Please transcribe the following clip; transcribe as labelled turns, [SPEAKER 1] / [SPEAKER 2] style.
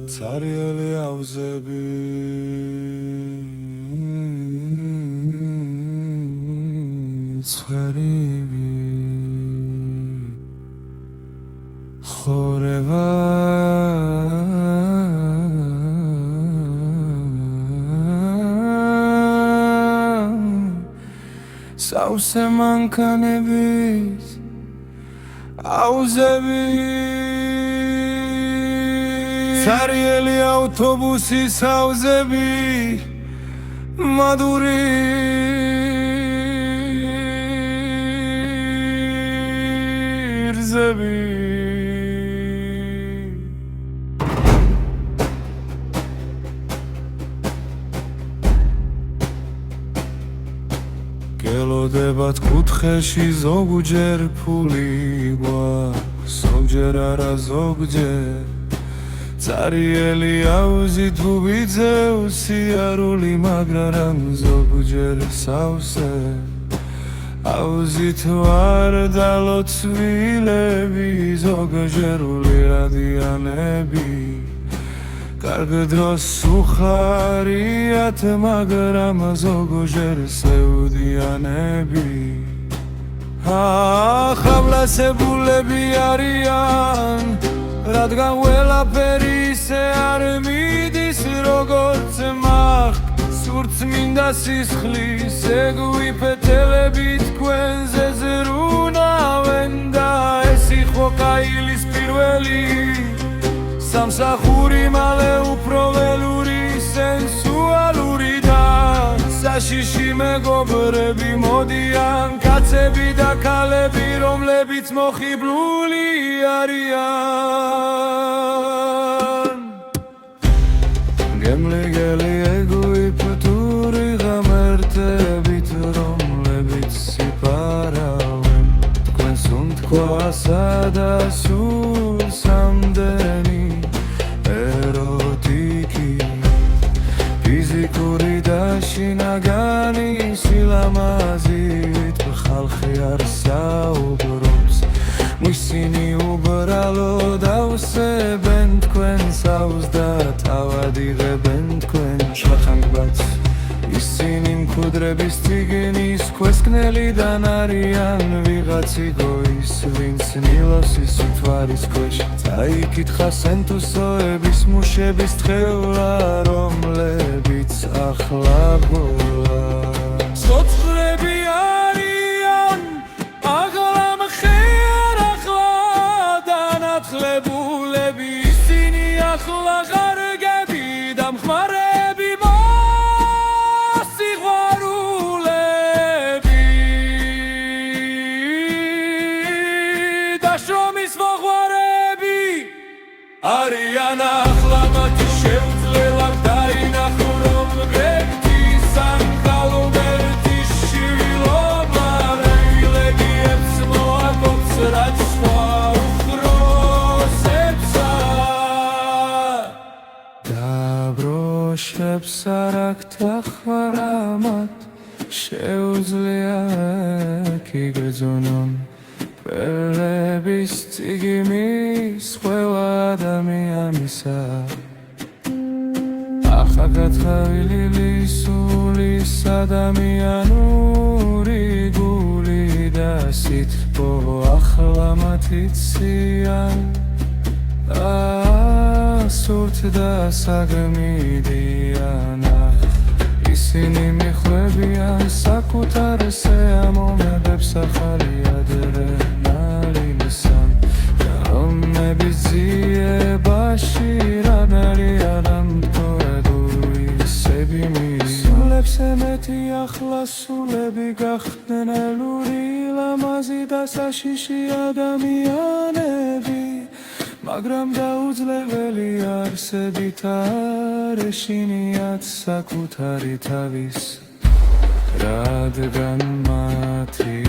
[SPEAKER 1] Царели авзеби цхариби ხორევა სავსე მანქანების აუზები ცარიელი ავტობუსის აუზები მადური რძები გელოდებათ კუთხეში ზოგჯერ ფული გვაქვს ზოგჯერ არა ზოგჯერ цариელი აუზი თუ ვიძევს სიარული მაგრამ ზოგჯერ სავსე აუზით ვარ დალოცვილები ზოგჯერული რადიანები კარგ დროს უხარიათ მაგრამ ზოგჯერ სევდიანები ხავლასებულები არიან რადგან ყველაფერი ისე არ მიდის როგორც მაქვს სურთ მინდა სისხლის ეგვიფეთელები თქვენზე ზრუნავენ და ეს იყო კაილის პირველი სამსახური მალე უფრო ველური სენსუალური და საშიში მეგობრები მოდიან კაცები და ქალები რომლებიც მოხიბლული არიან გემლიგელი ეგვიპტური ღამერთებით რომლებიც სიფარავენ თქვენს უმთქვასა და სულს ამდენი ეროტიკი ფიზიკური და შინაგანი სილამაზით ხალხი არ საუბრობს ისინი უბრალოდ ავსებენ თქვენს აუზს და თავად იღებენ თქვენ შახანგბათს ისინი მკვდრების წიგნის ქვესკნელიდან არიან ვიღაც იგოის ვინც ნილოსის მთვარის ქვეშ წაიკითხა სენტუსოების მუშების თხევლა რომლებიც ახლა ბოლა სოწყლები არიან აღლა მხერ ახლა დანათლებულები ისინი ახლა ღარგები და მხმარები მოსიყვარულები და შრომის მოყვარები არიან ახლა მათი შეუძლელად დაინახო რომ გრექთის ან კალუბერტის შვილობა რეილეგიებს მოაკობს რაც სხვა უხროსებსა დაბროშებს არ აქვთ ახლა მათ შეუძლია იგრძნონ ყველების წიგნის ყველა ადამიანისა ახალგაზრდილი სულის ადამიანური გული და სითბო ახლა მათიციან სურთ და საგმიდიან ისინი მიხვდებიან საკუთარ სიამოვნებებს ახალი ადრენალინსან რომების ძიებაში რანარიან ამტოედური სულებს ემეთი ახლა სულები გახდნენ ელური ლამაზი და საშიში ადამიანები მაგრამ დაუძლეველი არსებით არ ეშინიათ საკუთარი თავის რადგან მათი